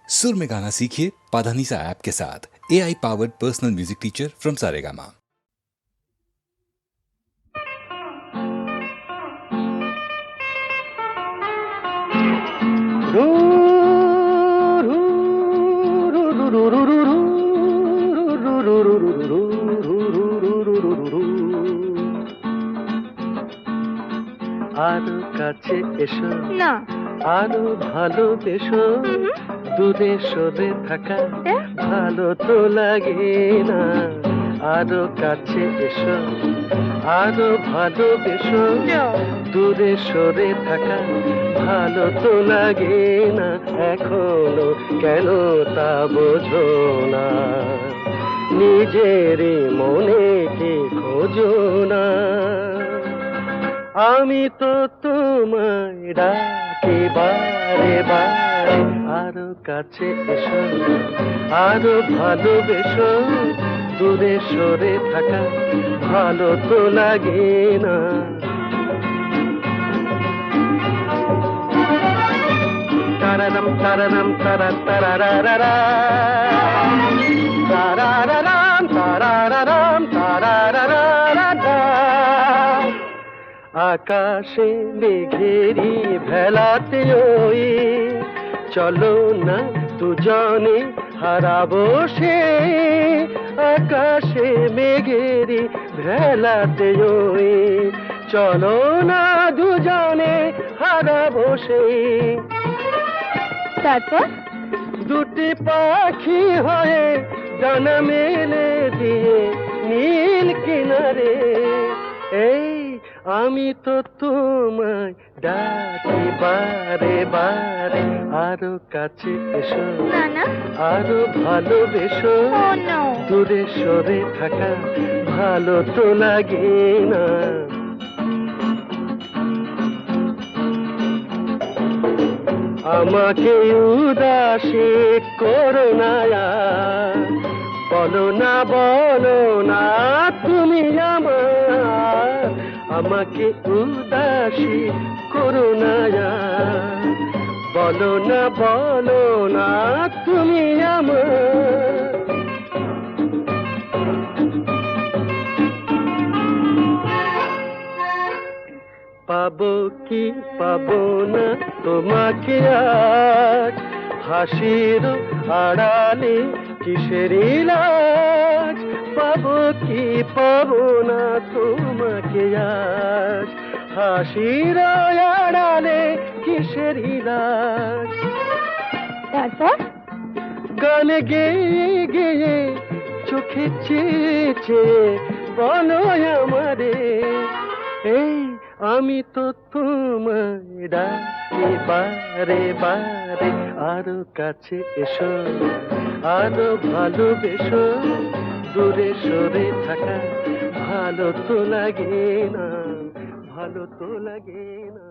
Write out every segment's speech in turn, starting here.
सुर में गाना सीखिए पाधानीसा ऐप के साथ। AI powered personal music teacher from Saregama. আরো কাছে এসো না আরো ভালোবেসো দূরে সরে থাকা ভালো তো লাগে না আরো কাছে এসো আরো ভালোবেসো দূরে সরে থাকা ভালো তো লাগে না এখনো কেন তা বোঝো না নিজের মনে কে খোঁজো না আমি তো তোমায় ডাকি বারে বারে আরো কাছে এসো আরো ভালোবেসো দূরে সরে থাকা ভালো তো লাগে না তারারাম তারারাম তারা তারারারা তারারারাম তারারারাম তারারারা আকাশে মেঘেরি ভেলাতে ওই চলো না দুজনে হারাবো সে আকাশে মেঘেরি ভেলাতে ওই চলো না দুজনে হারাবো সে তারপর দুটি পাখি হয়ে ডানা মেলে দিয়ে নীল কিনারে এই আমি তো তোমায় ডাকি বারে বারে আরো কাছে এসো না না আরো ভালোবেসো দূরে সরে থাকা ভালো তো লাগে না আমাকে উদাসী করো না বলো না তুমি আমার আমাকে উদাসী করো না বলো না তুমি আমার পাবো কি পাবো না তোমাকে আজ হাসির আড়ালে কিসের লাজ পাবো কি পাবো না তোমাকে আজ হাসির আড়ালে কিসের লাজ তারপর গান গেয়ে গেয়ে চোখে চেয়ে বলো আমারে এই আমি তো তোমায় ডাকি বারে বারে আরো কাছে এসো আরো ভালোবেসো দূরে সরে থাকা ভালো তো লাগে না ভালো তো লাগে না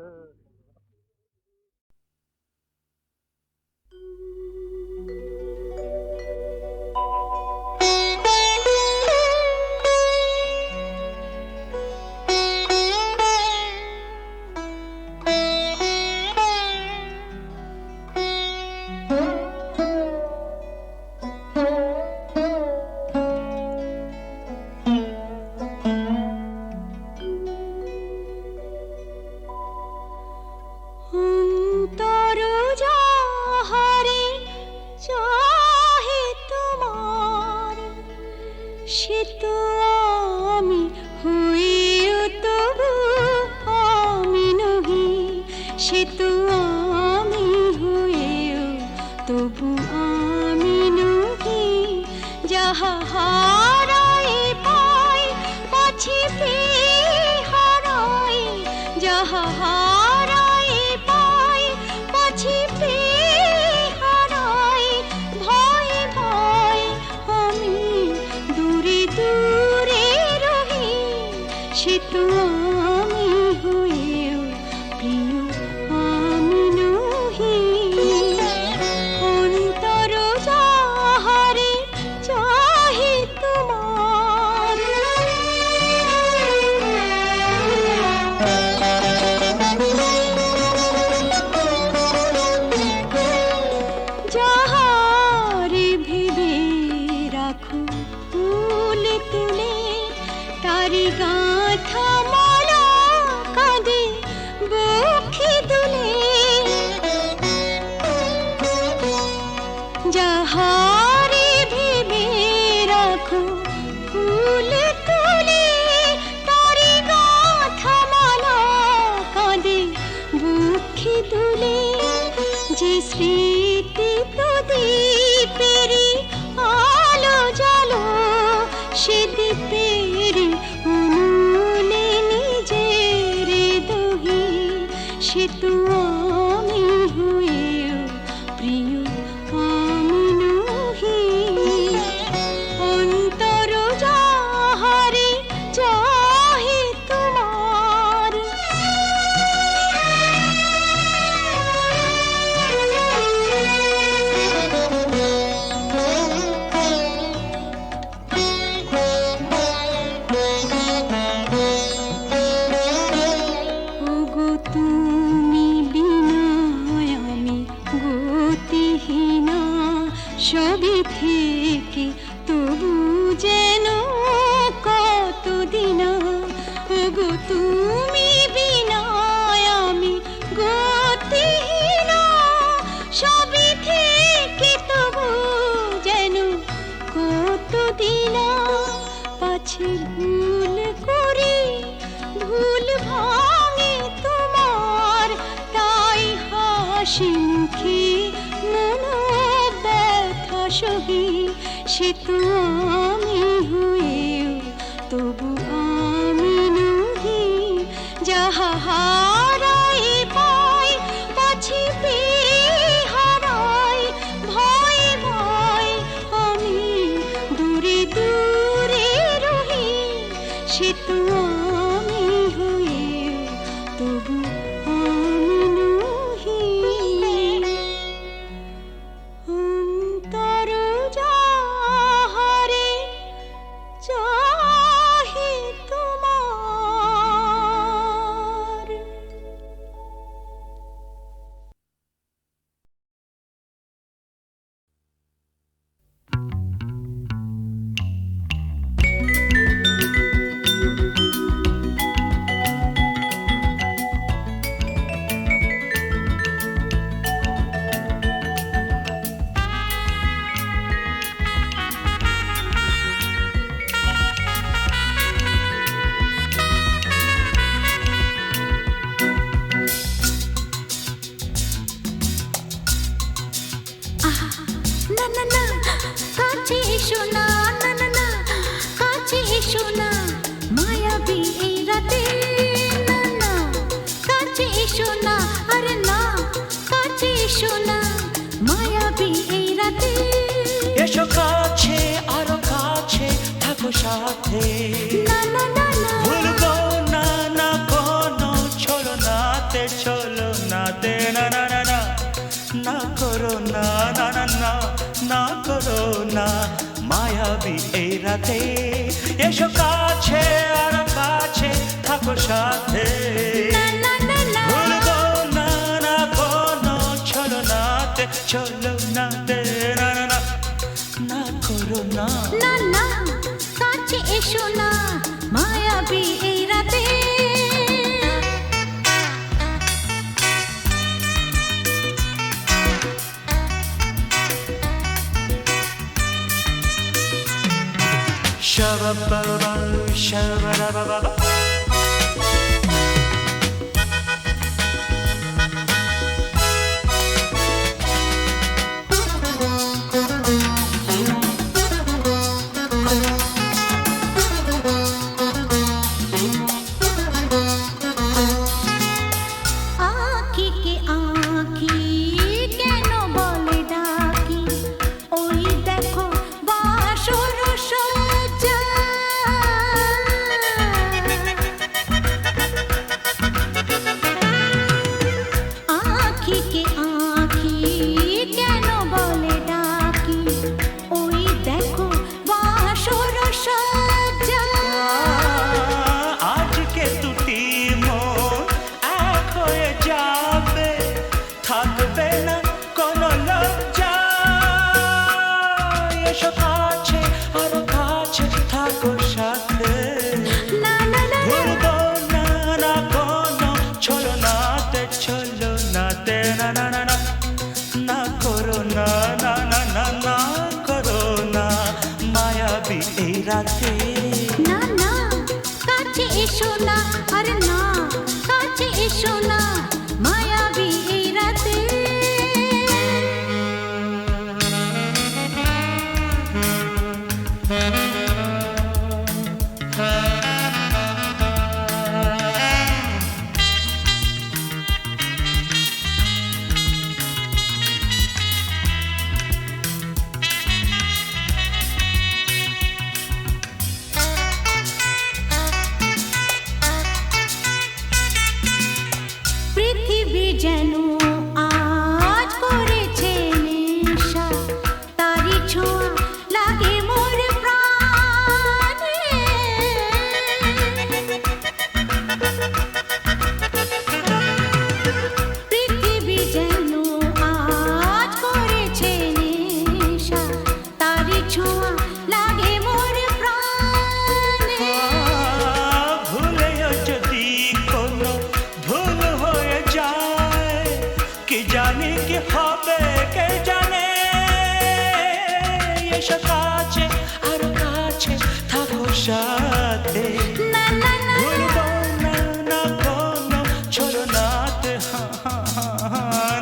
অন্তর যাহারে চাহে তো গাঁথা মালা কাঁদে বক্ষে দুলে যাহারে ভেবে রাখো ফুল তুলে তারি গাঁথা মালা কাঁদে বক্ষে দুলে যে স্মৃতি প্রদীপেরি আলো জালো সে দীপের উনুনে নিজের দহি সে তো আমি হয়েও প্রিয় আমি নহি অন্তর যাহারে চাহে তোমার ওগো তুমি বিনা আমি গতিহীনা সবে থেকে তবু যেন কতদিন ওগো তুমি বিনা আমি গতিহীনা সবে থেকে তবু যেন কতদিন পাছে ভুল করি ভুল ভাঙে তোমার তাই হাসি মুখে মন ব্যথা সহি সে তো আমি হয়েও তবু আমি নহি যাহা হারাই পাই পাছি হারাই ভয় ভয় আমি দূরে দূরে রহি সে তো আমি হয়েও তবু আমি নহি অন্তর যাহারে চাহে তোমার না না না কাছে এসো না না না না কাছে এসো না মায়াবী এই রাতে না না কাছে এসো না আরে না কাছে এসো না মায়াবী এই রাতে এসো কাছে আরো কাছে থাকো সাথে না না না না ভুলবো না না কোনো চলো নাতে না না না না না করো না না না না না করো না মায়াবী এই রাতে এসো কাছে আরো কাছে থাকো সাথে না না না না ভুলবো না না কোনো চলো নাতে না না না না করো না না না কাছে এসো না মায়াবী এই রাতে Shabba-ba-ba, shabba-da-ba-ba-ba. আঁকি কে আঁকি কেন বলে ডাকি ওই দেখো বাসর সজ্জা করো না না না না না করো না মায়াবী এই রাতে না না কাছে এসো না আরে না কাছে এসো না মায়াবী এই রাতে পৃথিবী যেন আজ করেছে নেশা তারি ছোঁয়া লাগে মোর প্রাণে পৃথিবী যেন আজ করেছে নেশা তারি ছোঁয়া লাগে মোর প্রাণে ভুলেও যদি কোনো ভুল হয়ে যায় কি জানি কি হবে কে জানে এসো কাছে আরো কাছে থাকো সাথে না না না ভুলবো না না কোনো ছলনাতে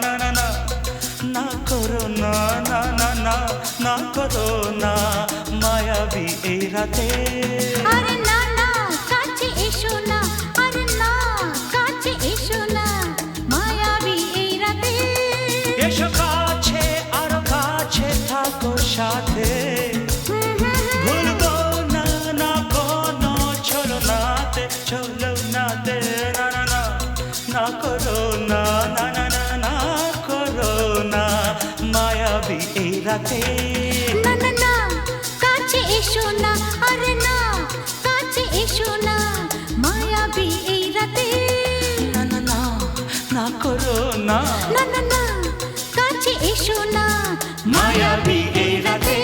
না না না না করো না না না না না করো না মায়াবী এই রাতে আরে না না কাছে এসো না আরে না কাছে এসো না মায়াবী এই রাতে এসো কাছে আরো কাছে থাকো সাথে ভুলবো না না কোনো ছলনাতে না না না না করো না না না না না করো না মায়াবী এই রাতে না না না কাছে এসো না আরে না কাছে এসো না মায়াবী এই রাতে না না না না করো না না না না কাছে এসো না মায়াবী এই রাতে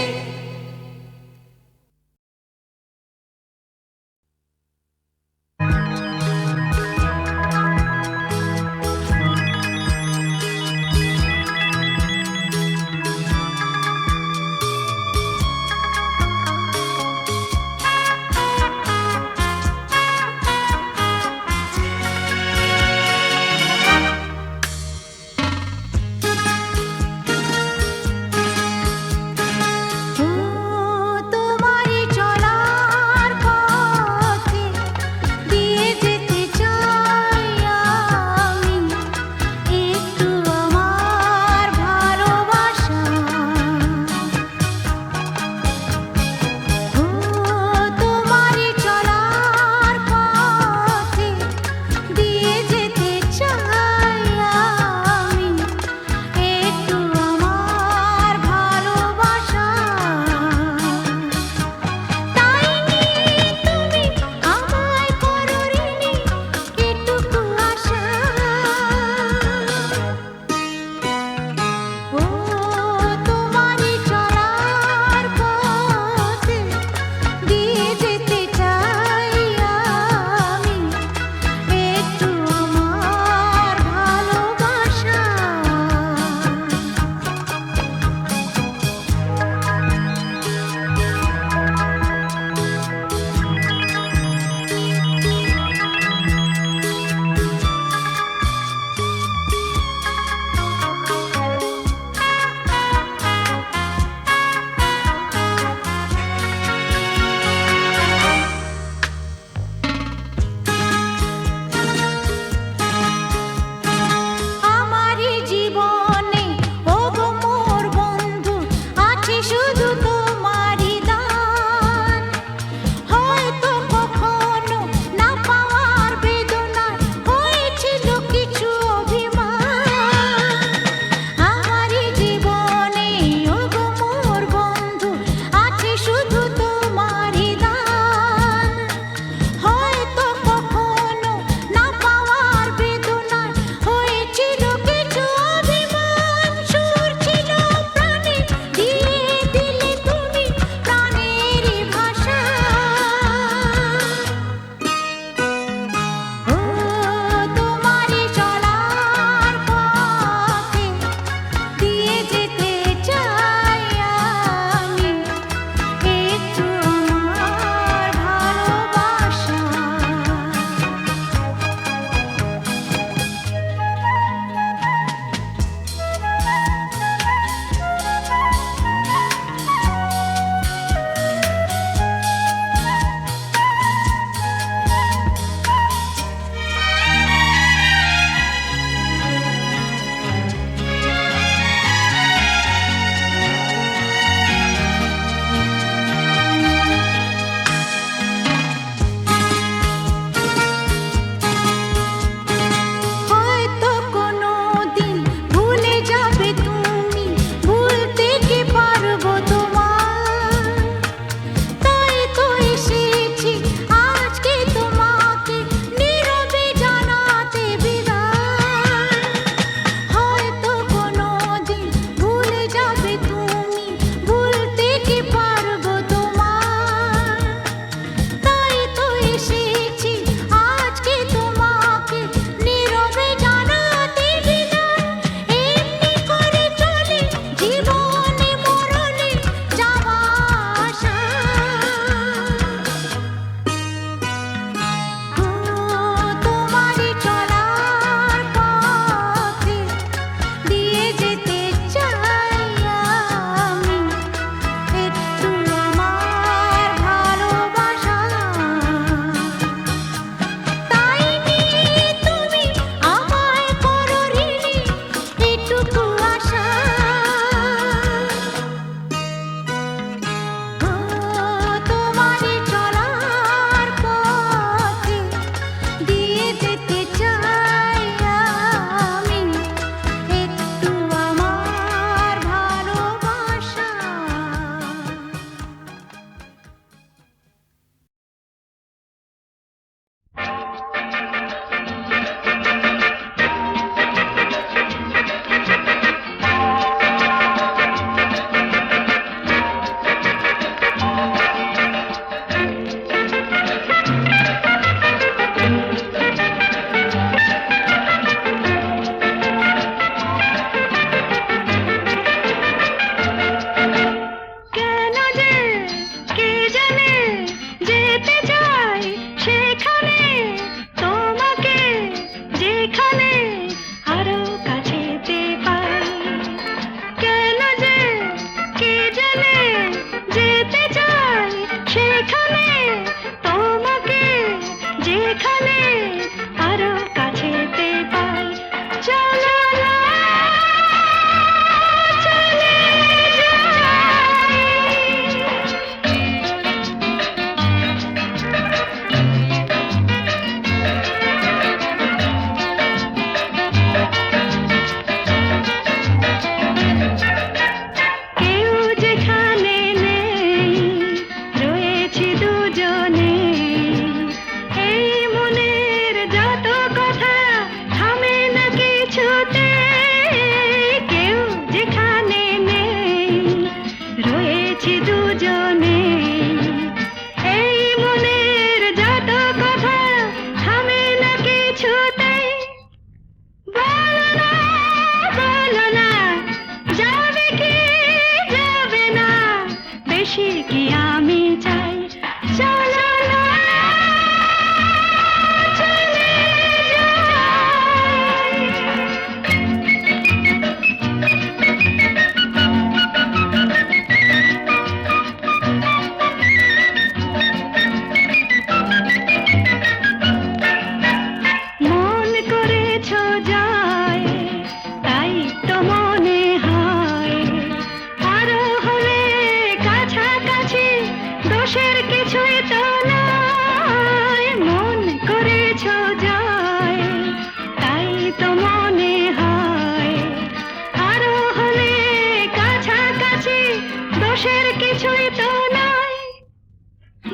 দোষের কিছুই তো নাই।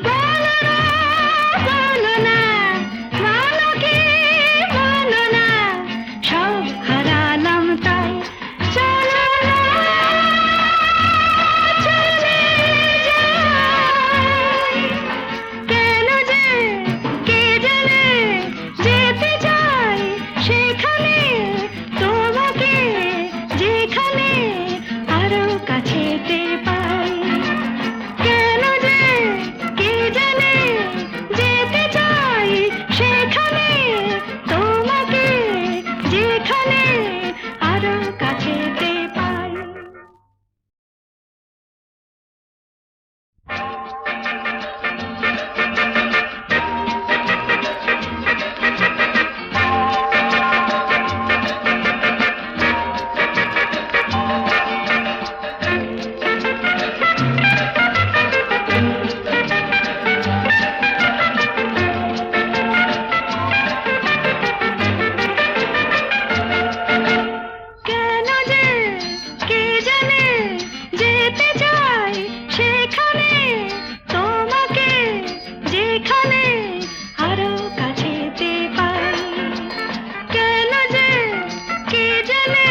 বলো না, বলো না, বলো কি বলো না, সব হারালাম তাই। চলো না, চলে যাই। কেন যে কে জানে, যেতে চাই সেখানে, তোমাকে যেখানে আরো কাছেতে পাই। কেন যে কে জানে, যেতে চাই সেখানে, তোমাকে যেখানে আরো কাছেতে পাই। কেন যে কে জানে, যেতে চাই সেখানে, তোমাকে যেখানে আরো কাছেতে পাই। কেন যে কে জানে,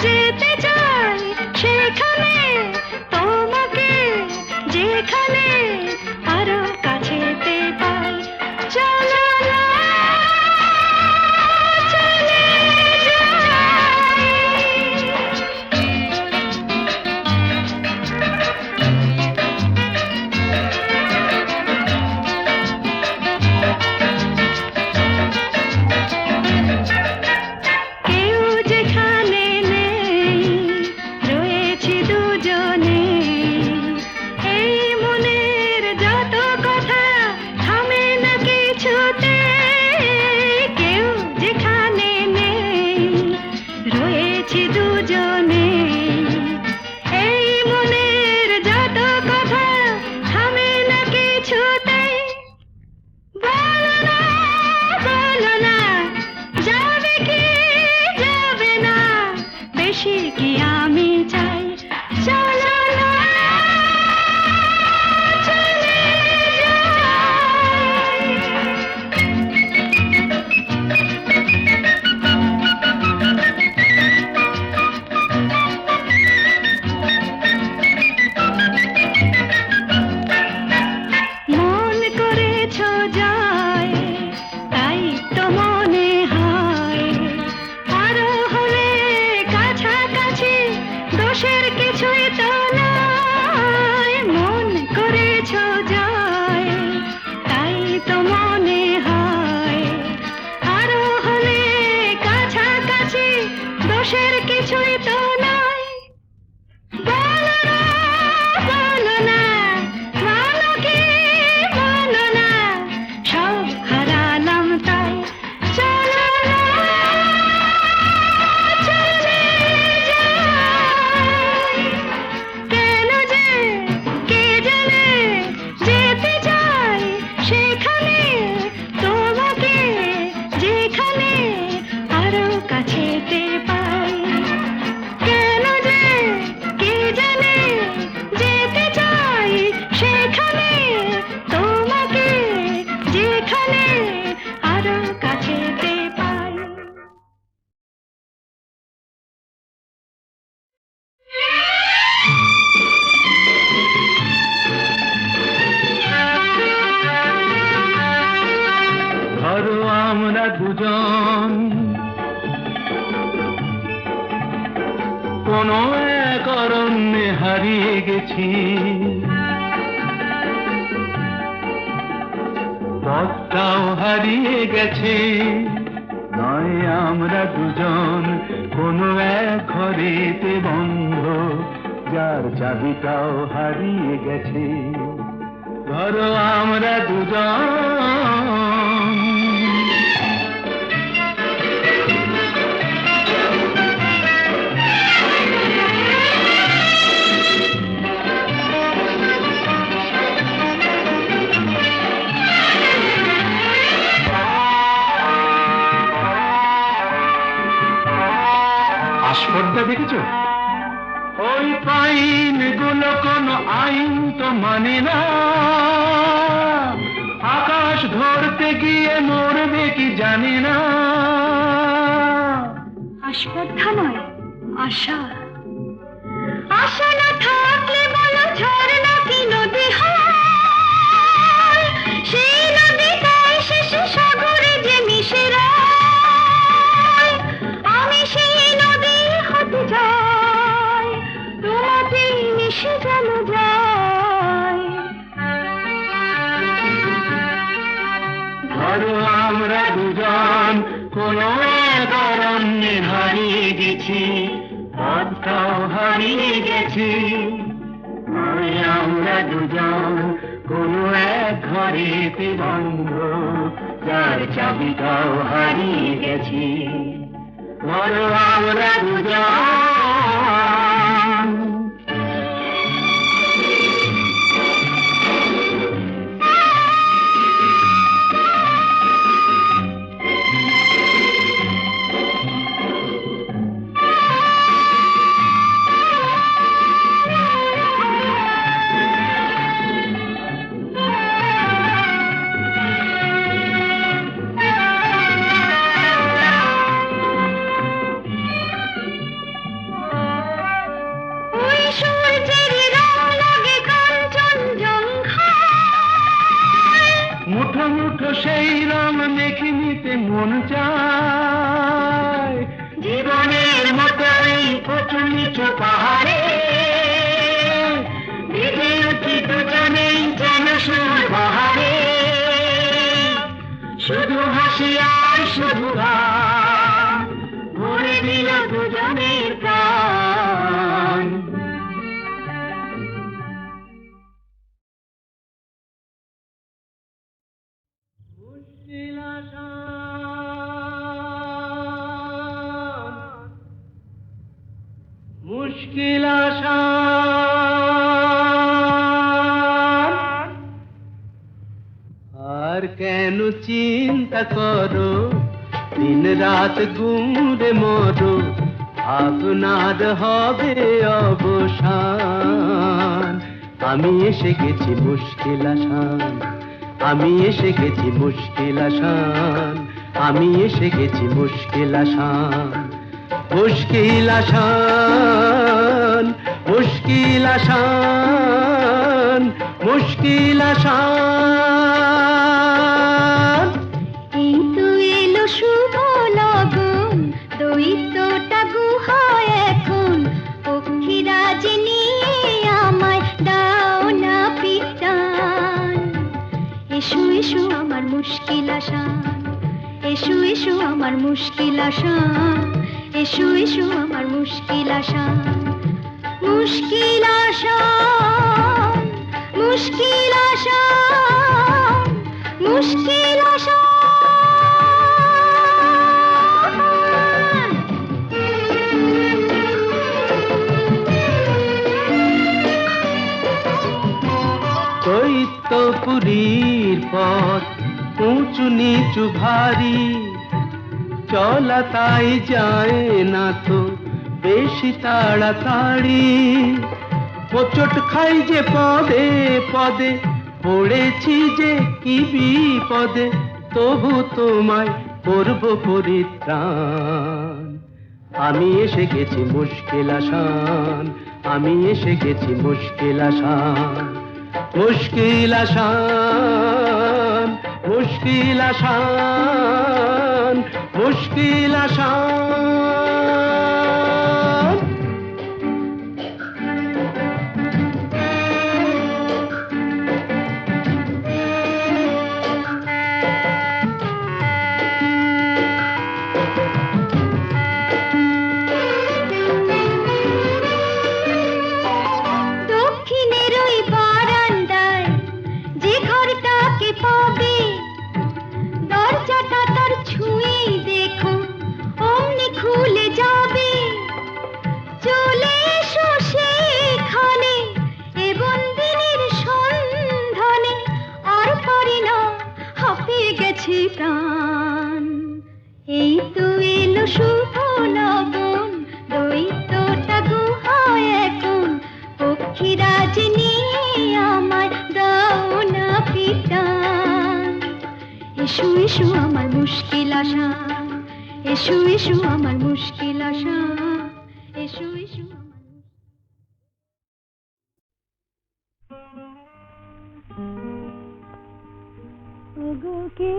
যেতে চাই সেখানে, তোমাকে যেখানে আরো কাছেতে পাই। চলো না, চলে যাই। কেউ যেখানে নেই, রয়েছি দুজনে। এই মনের যত কথা থামে না কিছুতে। কেউ যেখানে নেই, রয়েছি দুজনে। এই মনের যত কথা থামে না কিছুতেই। বলো না, বলো না, যাবে কি যাবে না, বেশি কি আমি চাই। চলো না, চলে যাই। মন করেছ যায়, তাই তো মনে হয় আরো হলে কাছাকাছি, দোষের কিছুই তো নাই। মন করেছ যায়, তাই তো মনে হয় আরো হলে কাছাকাছি, দোষের কিছুই তো নাই। বলো না, বলো না, বলো কি বলো না, সব হারালাম তাই। চলো না, চলে যাই। কেন যে কে জানে, যেতে চাই সেখানে, তোমাকে যেখানে আরো কাছেতে পাই। কেন যে কে জানে, যেতে চাই সেখানে, তোমাকে যেখানে আরো কাছেতে পাই। ধরো আমরা দুজন কোনো এক অরণ্যে হারিয়ে গেছি। পথটাও হারিয়ে গেছে। নয় আমরা দুজন কোনো এক ঘরেতে বন্ধ, যার চাবিটাও হারিয়ে গেছে। ধরো আমরা দুজন আস্পর্ধা দেখেছো? ওই পাইন গুলো কোনো মানে না, আকাশ ধরতে গিয়ে মরবে কি জানি না। আস্পর্ধা নয়, আশা। আশা না থাকলে বলো ঝর্ণা কি নদী হয়? সেই নদীটাই শেষে সাগরে যে মিশে রয়। আমি সেই নদী হতে যাই, তোমাতেই মিশে যেন যাই। ধরো আমরা দুজন কোনো এক অরণ্যে হারিয়ে গেছি, পথটাও হারিয়ে গেছি। নয় আমরা দুজন কোনো এক ঘরেতে বন্ধ, যার চাবিটাও হারিয়ে গেছি। ধরো আমরা দুজন। ওই সূর্যের রং লাগে কাঞ্চনজঙ্ঘায়। মুঠো মুঠো সেই রং মেখে নিতে মন চায়। জীবনের মতো এই উঁচু নিচু পাহাড়ে ভিজে উঠি দুজনেই যেন সুর বাহারে। শুধু হাসি আর শুধু গান ভরে দিল দুজনের প্রাণ। মুশকিল আসান, মুশকিল আসান। আর কেন চিন্তা করো, দিন রাত গুমরে মরো, আপনার হবে অবসান। আমি এসে গেছি মুশকিল আসান, আমি এসে গেছি মুশকিল আসান, আমি এসে গেছি মুশকিল আসান। মুশকিল আসান, মুশকিল আসান, মুশকিল আসান। এই তো এলো শুভ লগন, দৈত্যটা গুহায় এখন। পক্ষীরাজ নিয়ে আমায় দাও না পিটান। এসো এসো আমার মুশকিল আসান, এসো এসো আমার মুশকিল আসান, এসো এসো আমার মুশকিল আসান। মুশকিল আসান, মুশকিল আসান, মুশকিল আসান। দৈত্যপুরীর পথ উঁচু নিচু ভারী, চলা তাই যায় না তো বেশি তাড়াতাড়ি। হোঁচট খাই যে পদে পদে, পড়েছি যে কি বিপদে, তবু তোমায় করব পরিত্রাণ। আমি এসে গেছি মুশকিল আসান, আমি এসে গেছি মুশকিল আসান। মুশকিল আসান, মুশকিল আসান, মুশকিল আসান। দক্ষিণের ওই বারান্দায় যে ঘরটাকে পাবে, দরজাটা তার ছুঁয়েই দেখো অমনি খুলে যাবে। চলে এসো সেখানে এ বন্দিনীর সন্ধানে, আর পারি না হাঁপিয়ে গেছে প্রাণ। এই তো এলো শুভ লগন, দৈত্যটা গুহায় এখন। পক্ষীরাজ নিয়ে এসো এসো আমার মুশকিল আশা, এসো এসো আমার মুশকিল আশা, এসো এসো ওগো কে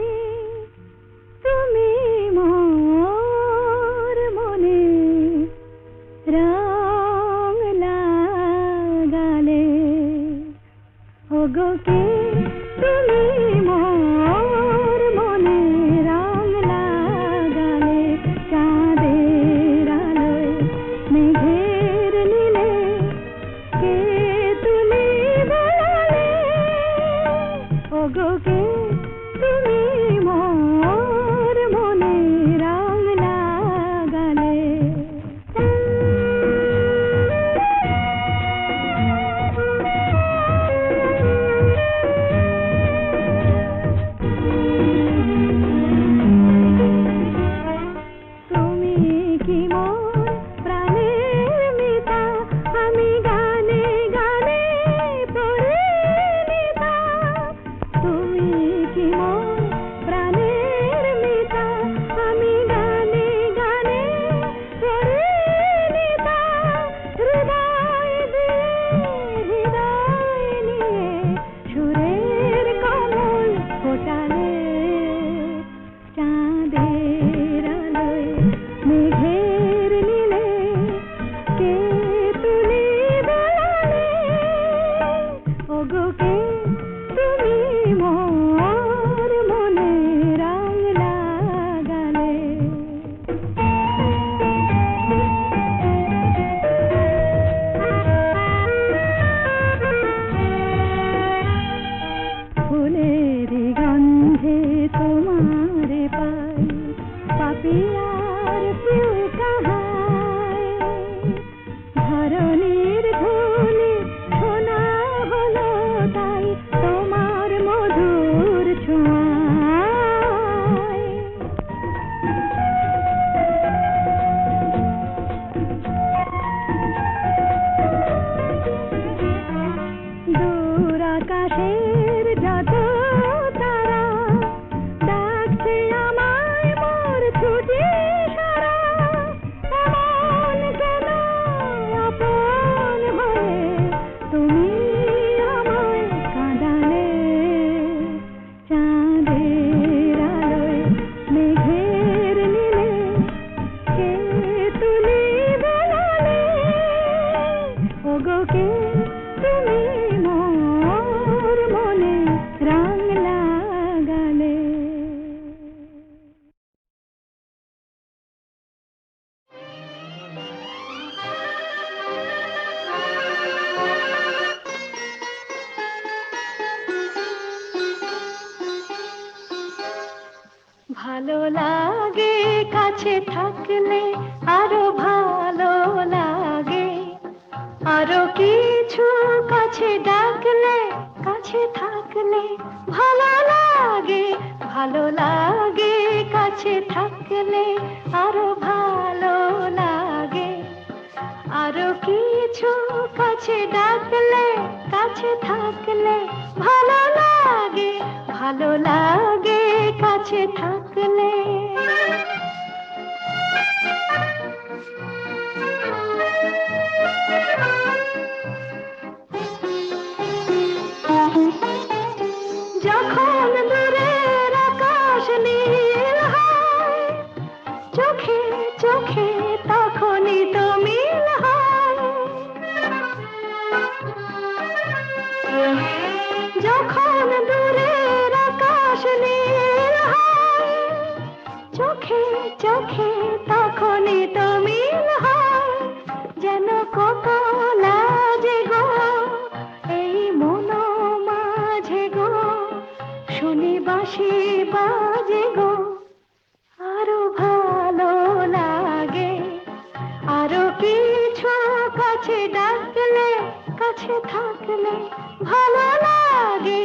তুমি মোর মনে রং লাগালে, ওগো কে তুমি মোর মনে রং লাগালে, চাঁদের আলোয় মেঘের নীলে কে তুমি বলালে, ওগো কে তুমি মোর মনে রং লাগালে। তুমি কি মোর প্রাণের মিতা, আমি গানে গানে পরিণীতা, তুমি কি মোর প্রাণের মিতা, আমি গানে গানে পরিণীতা, হৃদয় দিয়ে হৃদয় নিয়ে সুরের কমল ফোটালে, চাঁদের আলোয় মেঘের নীলে কে তুমি বলালে, ওগো কে তুমি মোর মনে রং লাগালে। ফুলের গন্ধে তোমারে পাই, পাপিয়ার প্রিয় কাহাই, ধরণীর ধুলি শোনা হলো তাই তোমার মধুর ছোঁয়ায়। দূর আকাশের যত তারা ডাকছে আমায় মোর ছুটি সারা, এমন কেন আপন হয়ে তুমি আমায় কাঁদালে, চাঁদের আলোয় মেঘের নীলে কে তুমি বলালে, ওগো কে তুমি মোর মনে রং লাগালে। ভালো লাগে কাছে থাকলে, আরো ভালো লাগে, আরো কিছু কাছে ডাকলে, কাছে থাকলে ভালো লাগে, ভালো লাগে কাছে থাকলে, আরো ভালো লাগে, আরো কিছু কাছে ডাকলে, কাছে থাকলে ভালো লাগে, ভালো লাগে কাছে থাকলে। যখন দূরের আকাশ নীল হয়, চোখে চোখে তখনই তো মিল হয়, যখন দূরের আকাশ নীল হয়, চোখে চোখে তখনই তো মিল হয়, যেন কত লাজে গো এই মন মাঝে গো, শুনি বাঁশি বাজে গো, আরো ভালো লাগে, আরো কিছু কাছে ডাকলে, কাছে থাকলে ভালো লাগে,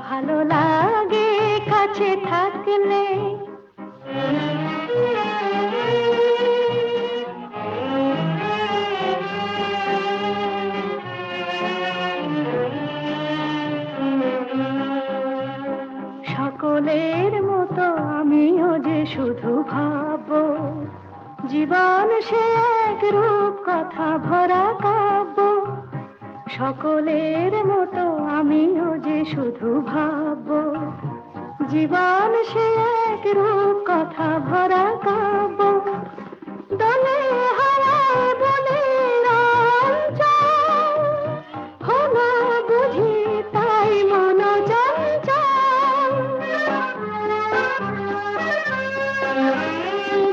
ভালো লাগে কাছে থাকলে। সকলের মতো জীবন সে এক রূপ কথা ভরা কাব্য, সকলের মতো আমিও যে শুধু ভাববো। জীবন সে এক রূপ কথা ভরা কাব্য, দলে হারায় বলে রঞ্জন, হলো বুঝি তাই মন চঞ্চল।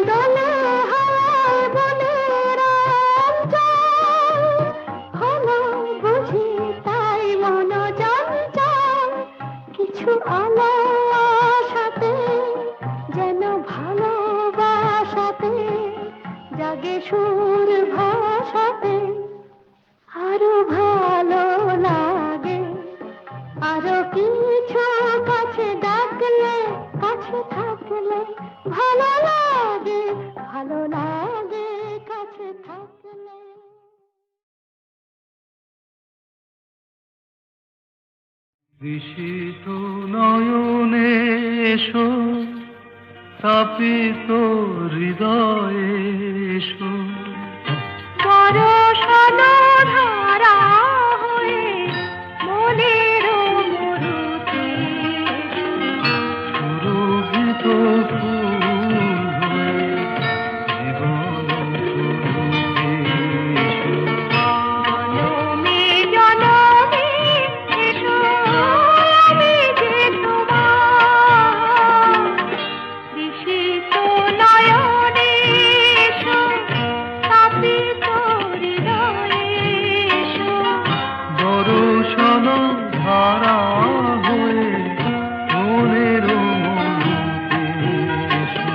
দলে হারায় বলে রঞ্জন, হলো বুঝি তাই মন চঞ্চল। কিছু আশাতে যেন ভালোবাসাতে জাগে সুর ভাষাতে, আরো ভালো লাগে। আরো কিছু কাছে ডাকলে কাছে থাকলে ভালো লাগে, ভালো লাগে কাছে থাকলে। ঋষিত নয়নে এসো, তাপিত হৃদয়ে এসো, বরষণ ধারা হয়ে মনের মরুতে, সুরভিত ফুল হয়ে জীবন শুরুতে এসো। জনমে জনমে এসো, আমি যে তোমার। ঋষিত নয়নে এসো, তাপিত হৃদয়ে এসো, বরষণ ধারা হয়ে মনের মরুতে এসো।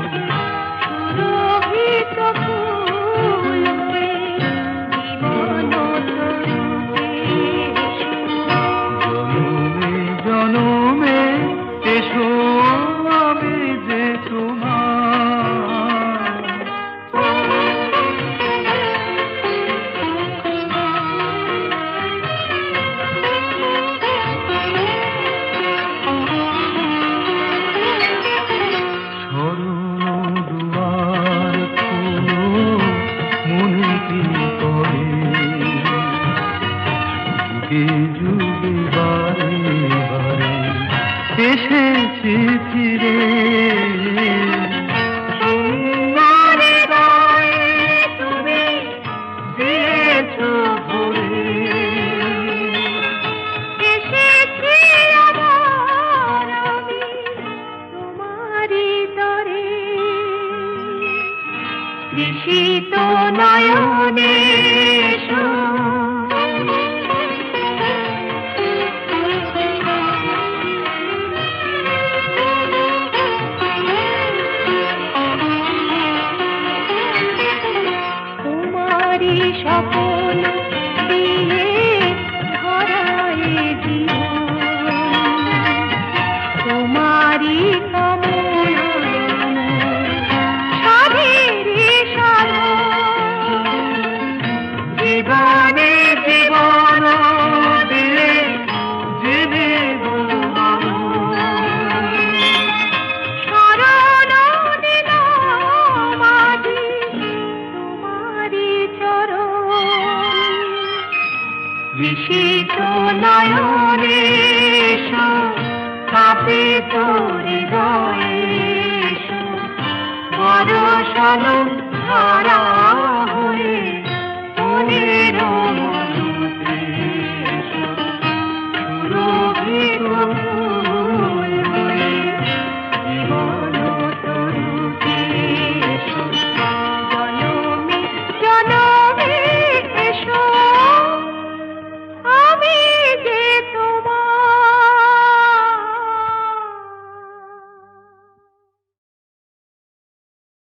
সুরভিত ফুল হয়ে জীবন তরুতে এসো। জনমে জনমে এসো, আমি যে তোমার। শরণ দুয়ার খোলো, মনে কি করে যুগে যুগে বারে বারে এসেছি ফিরে। সুন্দর হৃদয়ে তুমি দিয়েছ ভরে, এসেছি আবার আমি তোমারই তরে। ঋষিত নয়নে এসো, তোমারই স্বপন দিয়ে ধরায় জীবন, তোমারই কামনা সাধেরে সাধন। জীবনে জীবন দিয়ে জেনে শরণ নিলাম আজি তোমারই চরণ। ঋষিত নয়নে এসো, তাপিত হৃদয়ে এসো, বরষণ ধারা